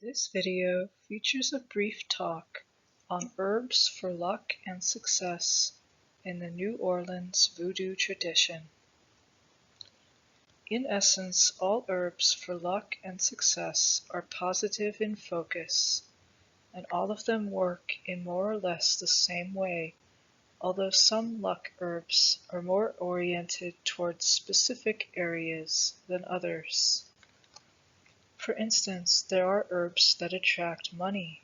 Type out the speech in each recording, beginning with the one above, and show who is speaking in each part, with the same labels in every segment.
Speaker 1: This video features a brief talk on herbs for luck and success in the New Orleans Voodoo tradition. In essence, all herbs for luck and success are positive in focus, and all of them work in more or less the same way, although some luck herbs are more oriented towards specific areas than others. For instance, there are herbs that attract money.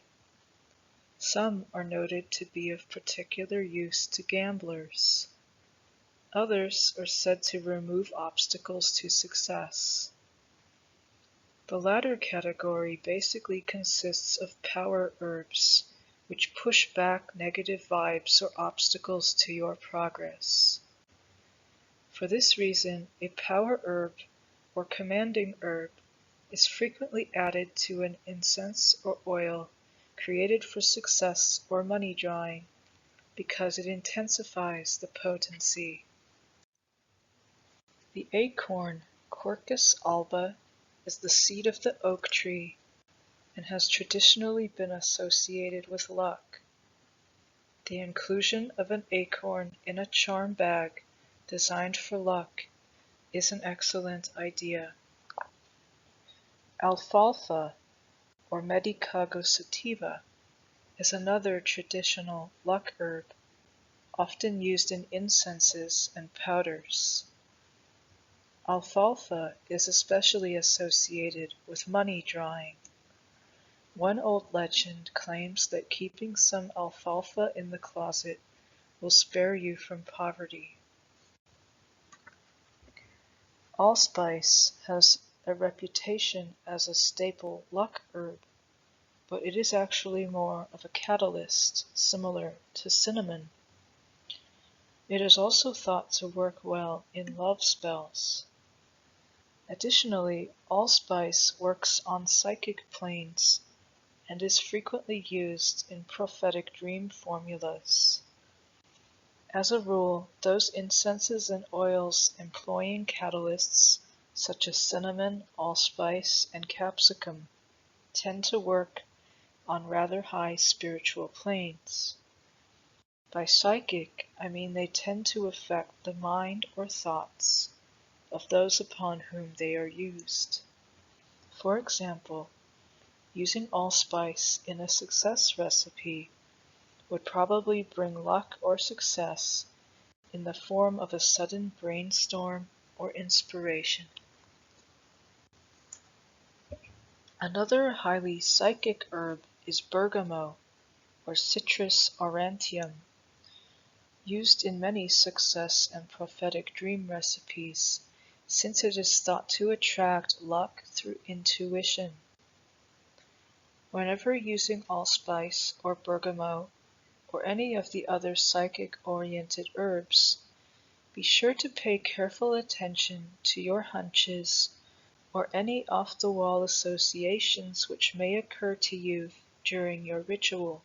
Speaker 1: Some are noted to be of particular use to gamblers. Others are said to remove obstacles to success. The latter category basically consists of power herbs, which push back negative vibes or obstacles to your progress. For this reason, a power herb or commanding herb is frequently added to an incense or oil created for success or money drawing because it intensifies the potency. The acorn, Quercus alba, is the seed of the oak tree and has traditionally been associated with luck. The inclusion of an acorn in a charm bag designed for luck is an excellent idea. Alfalfa, or Medicago sativa, is another traditional luck herb, often used in incenses and powders. Alfalfa is especially associated with money drawing. One old legend claims that keeping some alfalfa in the closet will spare you from poverty. Allspice has a reputation as a staple luck herb, but it is actually more of a catalyst, similar to cinnamon. It is also thought to work well in love spells. Additionally, allspice works on psychic planes and is frequently used in prophetic dream formulas. As a rule, those incenses and oils employing catalysts such as cinnamon, allspice, and capsicum tend to work on rather high spiritual planes. By psychic, I mean they tend to affect the mind or thoughts of those upon whom they are used. For example, using allspice in a success recipe would probably bring luck or success in the form of a sudden brainstorm or inspiration. Another highly psychic herb is bergamot, or Citrus aurantium, used in many success and prophetic dream recipes, since it is thought to attract luck through intuition. Whenever using allspice or bergamot, or any of the other psychic-oriented herbs, be sure to pay careful attention to your hunches or any off-the-wall associations which may occur to you during your ritual.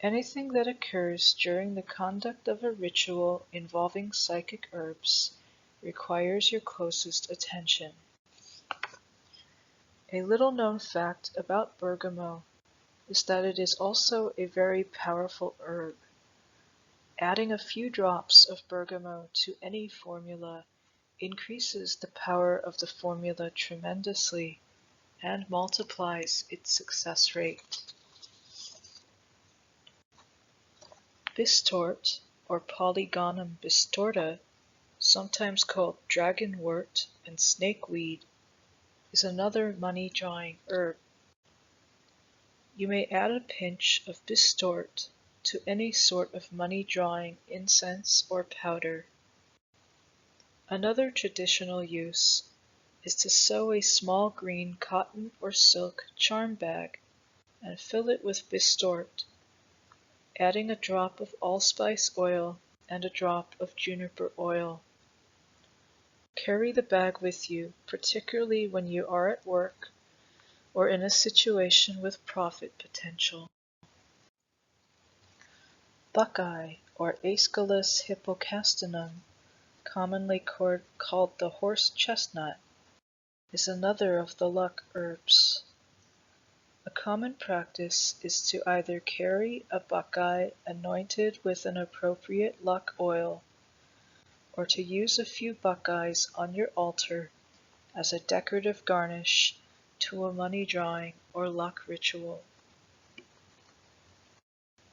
Speaker 1: Anything that occurs during the conduct of a ritual involving psychic herbs requires your closest attention. A little-known fact about bergamot is that it is also a very powerful herb. Adding a few drops of bergamot to any formula increases the power of the formula tremendously and multiplies its success rate. Bistort, or Polygonum bistorta, sometimes called dragonwort and snakeweed, is another money-drawing herb. You may add a pinch of bistort to any sort of money-drawing incense or powder. Another traditional use is to sew a small green cotton or silk charm bag and fill it with bistort, adding a drop of allspice oil and a drop of juniper oil. Carry the bag with you, particularly when you are at work or in a situation with profit potential. Buckeye, or Aesculus hippocastanum, commonly called the horse chestnut, is another of the luck herbs. A common practice is to either carry a buckeye anointed with an appropriate luck oil, or to use a few buckeyes on your altar as a decorative garnish to a money drawing or luck ritual.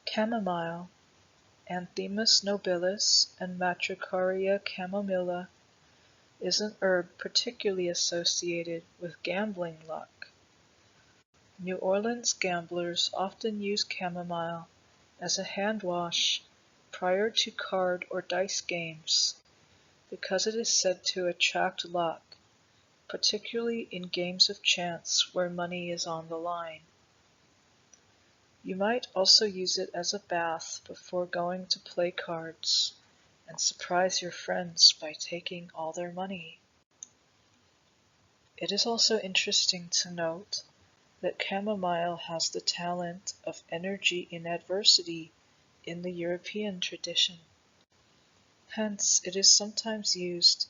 Speaker 1: Chamomile, Anthemus nobilis and Matricaria chamomilla, is an herb particularly associated with gambling luck. New Orleans gamblers often use chamomile as a hand wash prior to card or dice games because it is said to attract luck, particularly in games of chance where money is on the line. You might also use it as a bath before going to play cards and surprise your friends by taking all their money. It is also interesting to note that chamomile has the talent of energy in adversity in the European tradition. Hence, it is sometimes used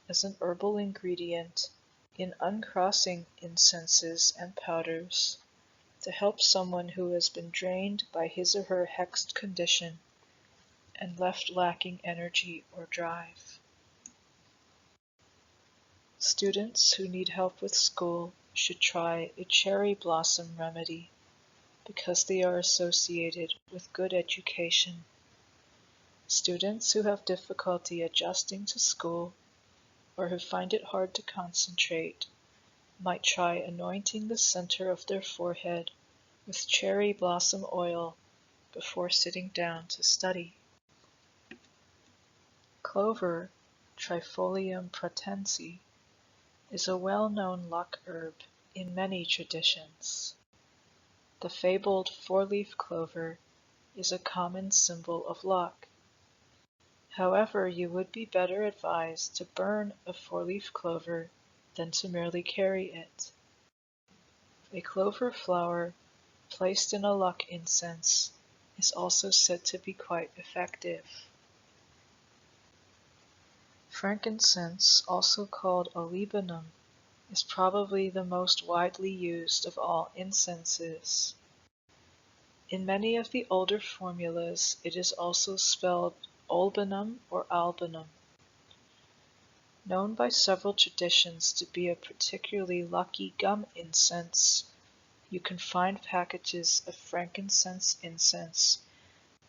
Speaker 1: as an herbal ingredient in uncrossing incenses and powders to help someone who has been drained by his or her hexed condition and left lacking energy or drive. Students who need help with school should try a cherry blossom remedy because they are associated with good education. Students who have difficulty adjusting to school or who find it hard to concentrate might try anointing the center of their forehead with cherry blossom oil before sitting down to study. Clover, Trifolium pratense, is a well-known luck herb in many traditions. The fabled four-leaf clover is a common symbol of luck. However, you would be better advised to burn a four-leaf clover than to merely carry it. A clover flower placed in a luck incense is also said to be quite effective. Frankincense, also called olibanum, is probably the most widely used of all incenses. In many of the older formulas, it is also spelled olbanum or albanum. Known by several traditions to be a particularly lucky gum incense, you can find packages of frankincense incense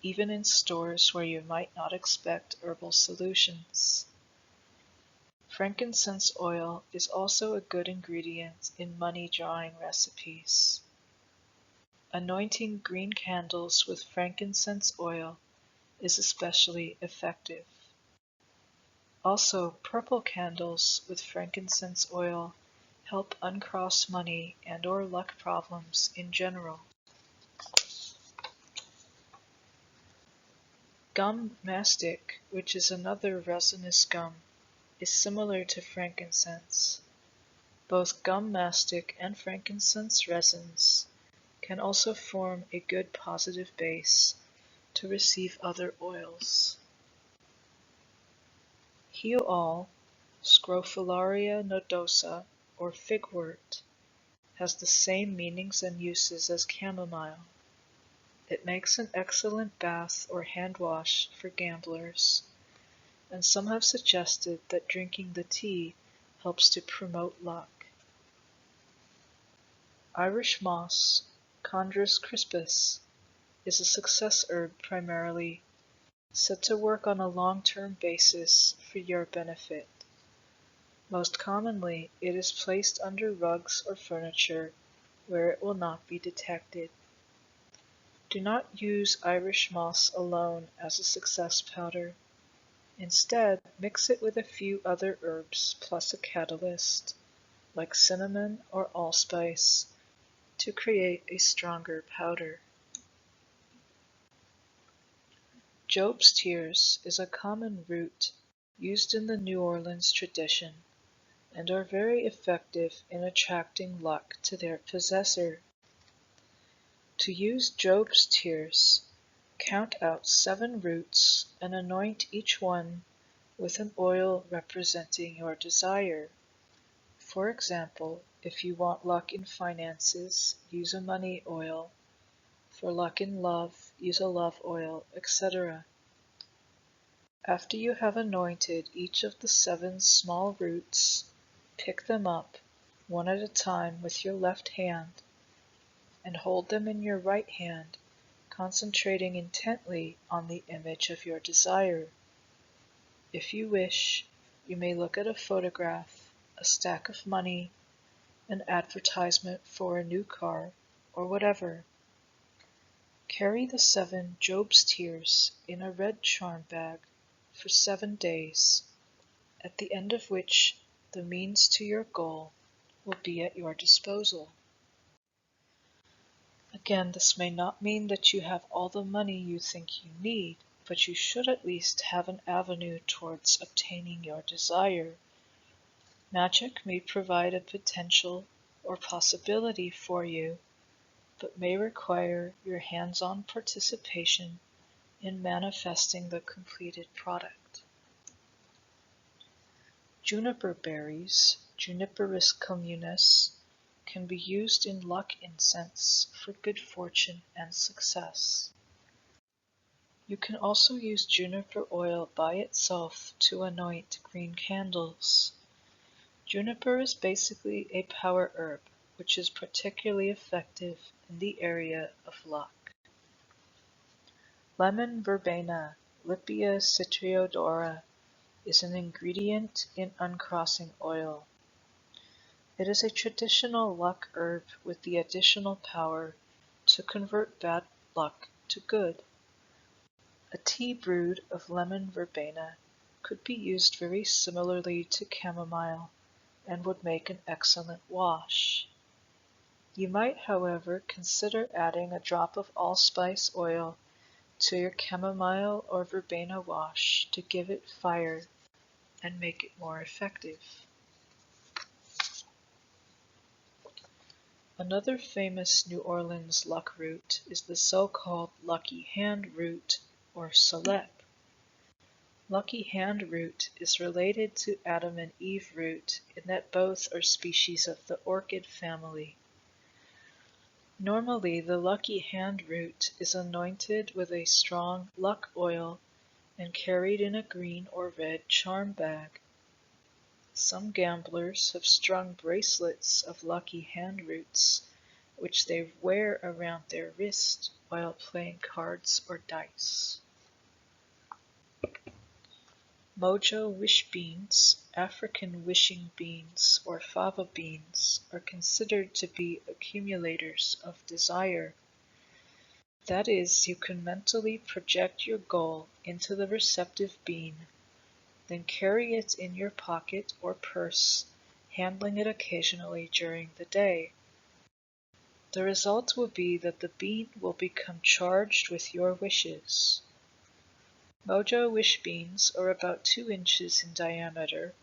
Speaker 1: even in stores where you might not expect herbal solutions. Frankincense oil is also a good ingredient in money drawing recipes. Anointing green candles with frankincense oil is especially effective. Also, purple candles with frankincense oil help uncross money and/or luck problems in general. Gum mastic, which is another resinous gum, is similar to frankincense. Both gum mastic and frankincense resins can also form a good positive base to receive other oils. Heol, Scrophularia nodosa, or figwort, has the same meanings and uses as chamomile. It makes an excellent bath or hand wash for gamblers, and some have suggested that drinking the tea helps to promote luck. Irish moss, Chondrus crispus, is a success herb primarily, said to work on a long-term basis for your benefit. Most commonly, it is placed under rugs or furniture where it will not be detected. Do not use Irish moss alone as a success powder. Instead, mix it with a few other herbs plus a catalyst, like cinnamon or allspice, to create a stronger powder. Job's tears is a common root used in the New Orleans tradition and are very effective in attracting luck to their possessor. To use Job's tears, count out 7 roots and anoint each one with an oil representing your desire. For example, If you want luck in finances, use a money oil. For luck in love, use a love oil, etc. After you have anointed each of the 7 small roots, pick them up, one at a time with your left hand, and hold them in your right hand, concentrating intently on the image of your desire. If you wish, you may look at a photograph, a stack of money, an advertisement for a new car, or whatever. Carry the 7 Job's tears in a red charm bag for 7 days, at the end of which the means to your goal will be at your disposal. Again, this may not mean that you have all the money you think you need, but you should at least have an avenue towards obtaining your desire. Magic may provide a potential or possibility for you, but may require your hands-on participation in manifesting the completed product. Juniper berries, Juniperus communis, can be used in luck incense for good fortune and success. You can also use juniper oil by itself to anoint green candles. Juniper is basically a power herb, which is particularly effective in the area of luck. Lemon verbena, Lipia citriodora, is an ingredient in uncrossing oil. It is a traditional luck herb with the additional power to convert bad luck to good. A tea brewed of lemon verbena could be used very similarly to chamomile and would make an excellent wash. You might, however, consider adding a drop of allspice oil to your chamomile or verbena wash to give it fire and make it more effective. Another famous New Orleans luck root is the so-called lucky hand root, or salep. Lucky hand root is related to Adam and Eve root in that both are species of the orchid family. Normally, the lucky hand root is anointed with a strong luck oil and carried in a green or red charm bag. Some gamblers have strung bracelets of lucky hand roots, which they wear around their wrist while playing cards or dice. Mojo wish beans, African wishing beans, or fava beans are considered to be accumulators of desire. That is, you can mentally project your goal into the receptive bean, then carry it in your pocket or purse, handling it occasionally during the day. The result will be that the bean will become charged with your wishes. Mojo wish beans are about 2 inches in diameter,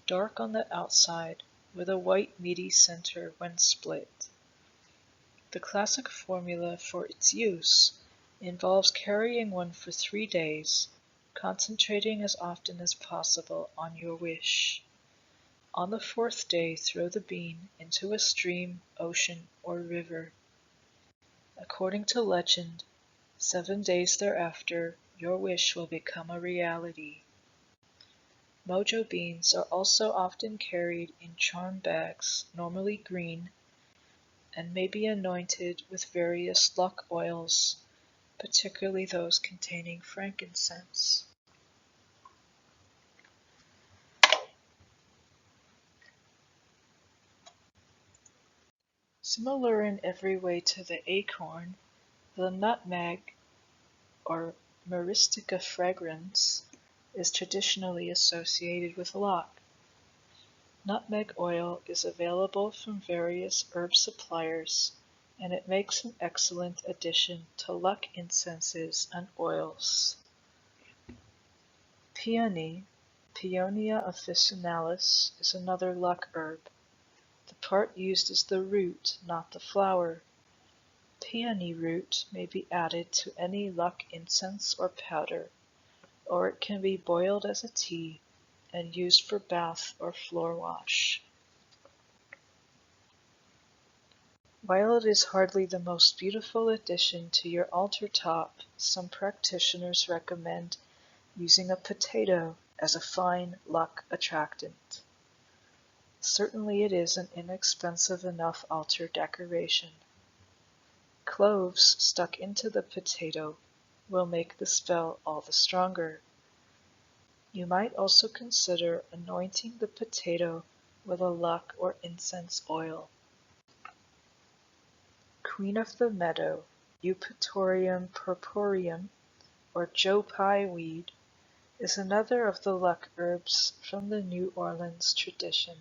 Speaker 1: dark on the outside, with a white meaty center when split. The classic formula for its use involves carrying one for 3 days, concentrating as often as possible on your wish. On the 4th day, throw the bean into a stream, ocean, or river. According to legend, 7 days thereafter, your wish will become a reality. Mojo beans are also often carried in charm bags, normally green, and may be anointed with various luck oils, particularly those containing frankincense. Similar in every way to the acorn, the nutmeg, or Myristica fragrans, is traditionally associated with luck. Nutmeg oil is available from various herb suppliers, and it makes an excellent addition to luck incenses and oils. Peony, Peonia officinalis, is another luck herb. The part used is the root, not the flower. Peony root may be added to any luck incense or powder, or it can be boiled as a tea and used for bath or floor wash. While it is hardly the most beautiful addition to your altar top, some practitioners recommend using a potato as a fine luck attractant. Certainly it is an inexpensive enough altar decoration. Cloves stuck into the potato will make the spell all the stronger. You might also consider anointing the potato with a luck or incense oil. Queen of the Meadow, Eupatorium purpureum, or Joe Pye weed, is another of the luck herbs from the New Orleans tradition.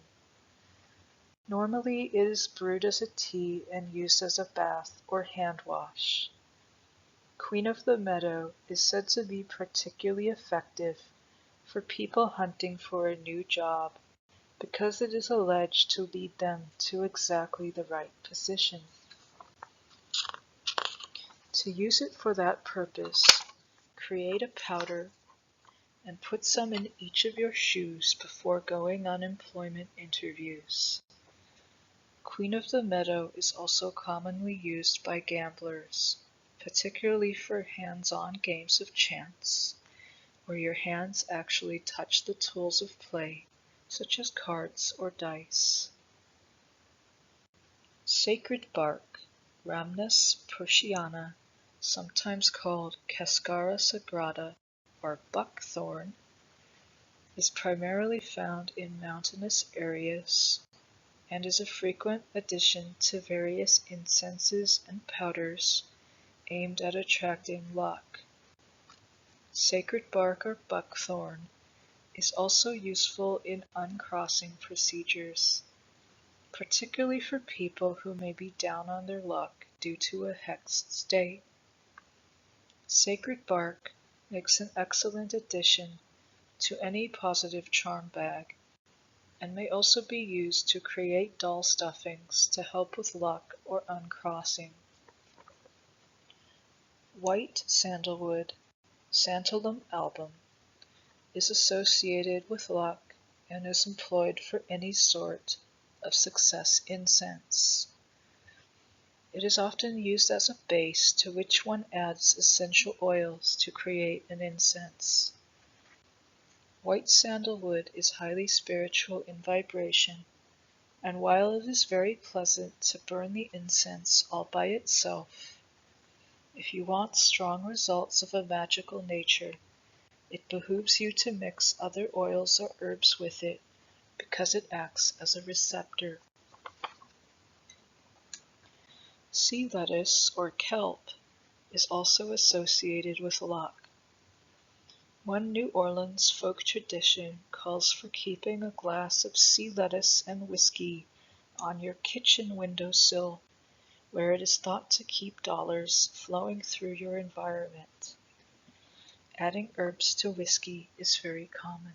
Speaker 1: Normally it is brewed as a tea and used as a bath or hand wash. Queen of the Meadow is said to be particularly effective for people hunting for a new job because it is alleged to lead them to exactly the right position. To use it for that purpose, create a powder and put some in each of your shoes before going on employment interviews. Queen of the Meadow is also commonly used by gamblers, particularly for hands-on games of chance, where your hands actually touch the tools of play, such as cards or dice. Sacred bark, Rhamnus prussiana, sometimes called Cascara sagrada or buckthorn, is primarily found in mountainous areas and is a frequent addition to various incenses and powders aimed at attracting luck. Sacred bark or buckthorn is also useful in uncrossing procedures, particularly for people who may be down on their luck due to a hexed state. Sacred bark makes an excellent addition to any positive charm bag and may also be used to create doll stuffings to help with luck or uncrossing. White sandalwood, Santalum album, is associated with luck and is employed for any sort of success incense. It is often used as a base to which one adds essential oils to create an incense. White sandalwood is highly spiritual in vibration, and while it is very pleasant to burn the incense all by itself, if you want strong results of a magical nature, it behooves you to mix other oils or herbs with it because it acts as a receptor. Sea lettuce or kelp is also associated with luck. One New Orleans folk tradition calls for keeping a glass of sea lettuce and whiskey on your kitchen windowsill, where it is thought to keep dollars flowing through your environment. Adding herbs to whiskey is very common.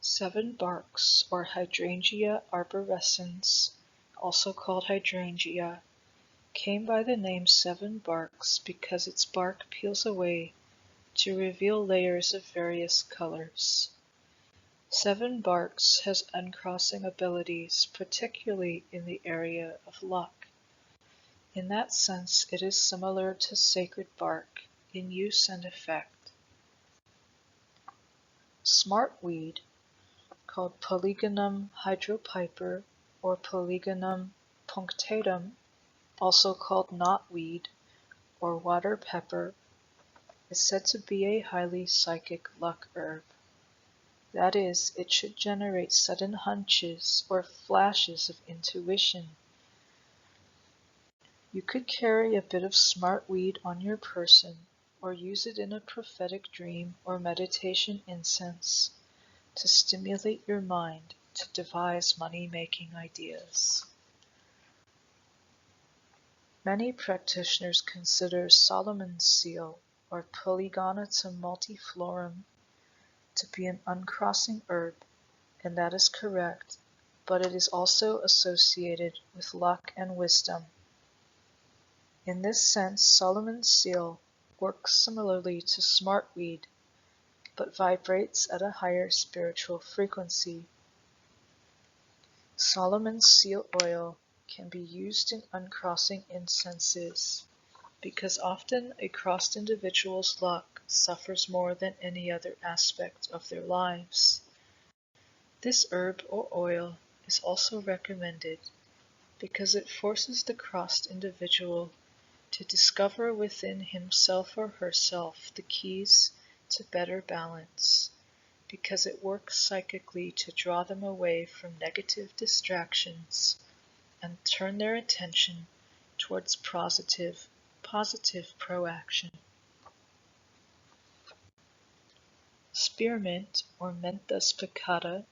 Speaker 1: Seven barks, or Hydrangea arborescens, also called hydrangea, came by the name seven barks because its bark peels away to reveal layers of various colors. Seven barks has uncrossing abilities, particularly in the area of luck. In that sense, it is similar to sacred bark in use and effect. Smartweed, called Polygonum hydropiper or Polygonum punctatum, also called knotweed or water pepper, is said to be a highly psychic luck herb. That is, it should generate sudden hunches or flashes of intuition. You could carry a bit of smartweed on your person or use it in a prophetic dream or meditation incense to stimulate your mind to devise money-making ideas. Many practitioners consider Solomon's seal or Polygonatum multiflorum to be an uncrossing herb, and that is correct, but it is also associated with luck and wisdom. In this sense, Solomon's seal works similarly to smartweed, but vibrates at a higher spiritual frequency. Solomon's seal oil can be used in uncrossing incenses, because often a crossed individual's luck suffers more than any other aspect of their lives. This herb or oil is also recommended because it forces the crossed individual to discover within himself or herself the keys to better balance, because it works psychically to draw them away from negative distractions and turn their attention towards positive proaction. Spearmint, or mentha spicata,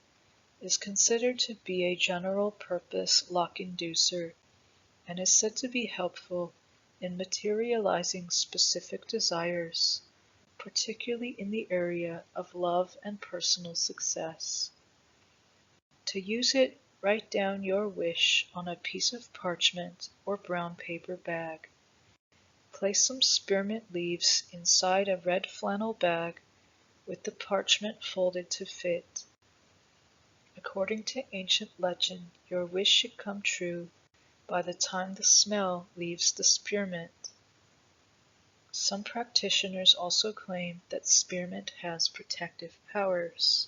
Speaker 1: is considered to be a general-purpose luck inducer and is said to be helpful in materializing specific desires, particularly in the area of love and personal success. To use it, write down your wish on a piece of parchment or brown paper bag. Place some spearmint leaves inside a red flannel bag with the parchment folded to fit. According to ancient legend, your wish should come true by the time the smell leaves the spearmint. Some practitioners also claim that spearmint has protective powers.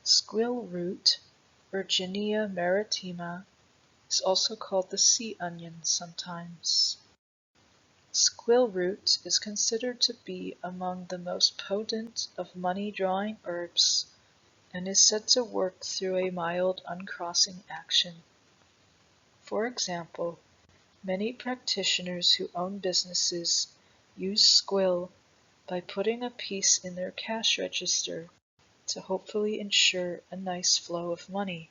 Speaker 1: Squill root, Virginia maritima, is also called the sea onion sometimes. Squill root is considered to be among the most potent of money-drawing herbs and is said to work through a mild uncrossing action. For example, many practitioners who own businesses use squill by putting a piece in their cash register to hopefully ensure a nice flow of money.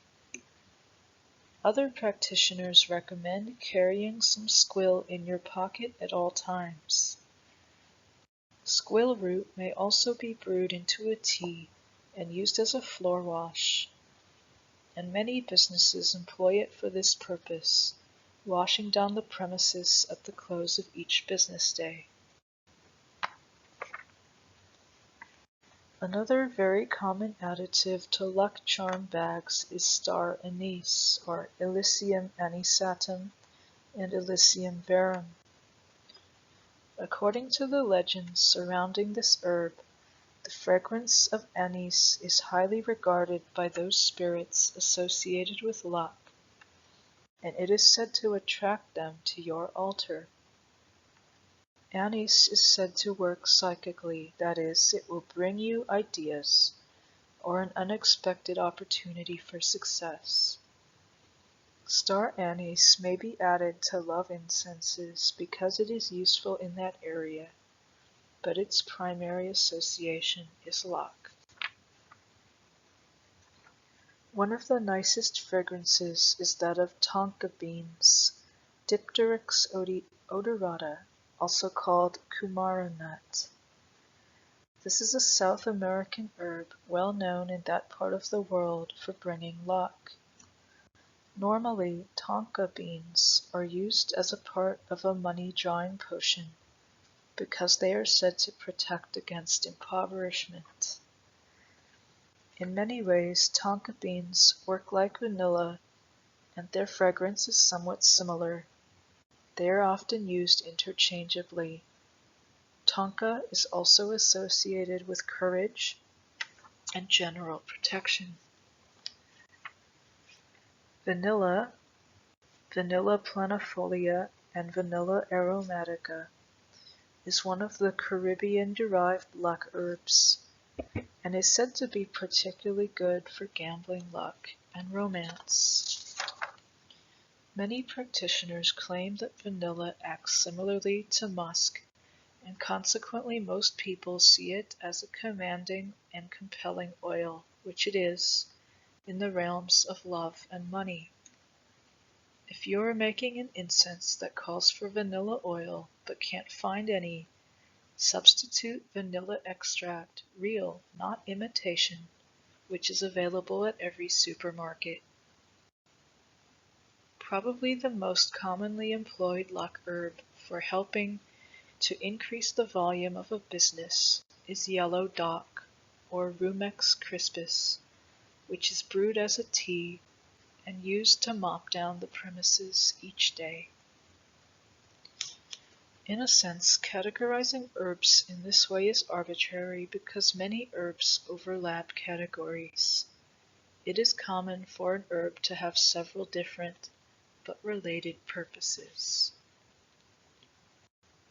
Speaker 1: Other practitioners recommend carrying some squill in your pocket at all times. Squill root may also be brewed into a tea and used as a floor wash, and many businesses employ it for this purpose, washing down the premises at the close of each business day. Another very common additive to luck charm bags is star anise, or Illicium anisatum and Illicium verum. According to the legends surrounding this herb, the fragrance of anise is highly regarded by those spirits associated with luck, and it is said to attract them to your altar. Anise is said to work psychically, that is, it will bring you ideas or an unexpected opportunity for success. Star anise may be added to love incenses because it is useful in that area, but its primary association is luck. One of the nicest fragrances is that of tonka beans, Dipteryx odorata, also called Kumara nut. This is a South American herb well known in that part of the world for bringing luck. Normally, tonka beans are used as a part of a money-drawing potion because they are said to protect against impoverishment. In many ways, tonka beans work like vanilla, and their fragrance is somewhat similar. They are often used interchangeably. Tonka is also associated with courage and general protection. Vanilla, Vanilla planifolia, and Vanilla aromatica is one of the Caribbean-derived luck herbs, and is said to be particularly good for gambling luck and romance. Many practitioners claim that vanilla acts similarly to musk, and consequently most people see it as a commanding and compelling oil, which it is, in the realms of love and money. If you are making an incense that calls for vanilla oil but can't find any, substitute vanilla extract, real, not imitation, which is available at every supermarket. Probably the most commonly employed luck herb for helping to increase the volume of a business is yellow dock, or Rumex crispus, which is brewed as a tea and used to mop down the premises each day. In a sense, categorizing herbs in this way is arbitrary because many herbs overlap categories. It is common for an herb to have several different but related purposes.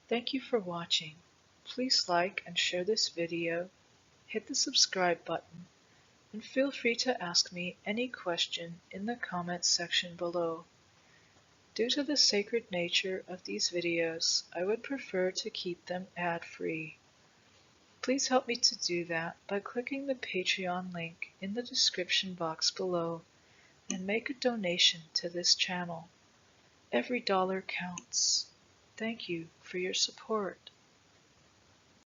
Speaker 1: Thank you for watching. Please like and share this video, hit the subscribe button, and feel free to ask me any question in the comments section below. Due to the sacred nature of these videos, I would prefer to keep them ad-free. Please help me to do that by clicking the Patreon link in the description box below and make a donation to this channel. Every dollar counts. Thank you for your support.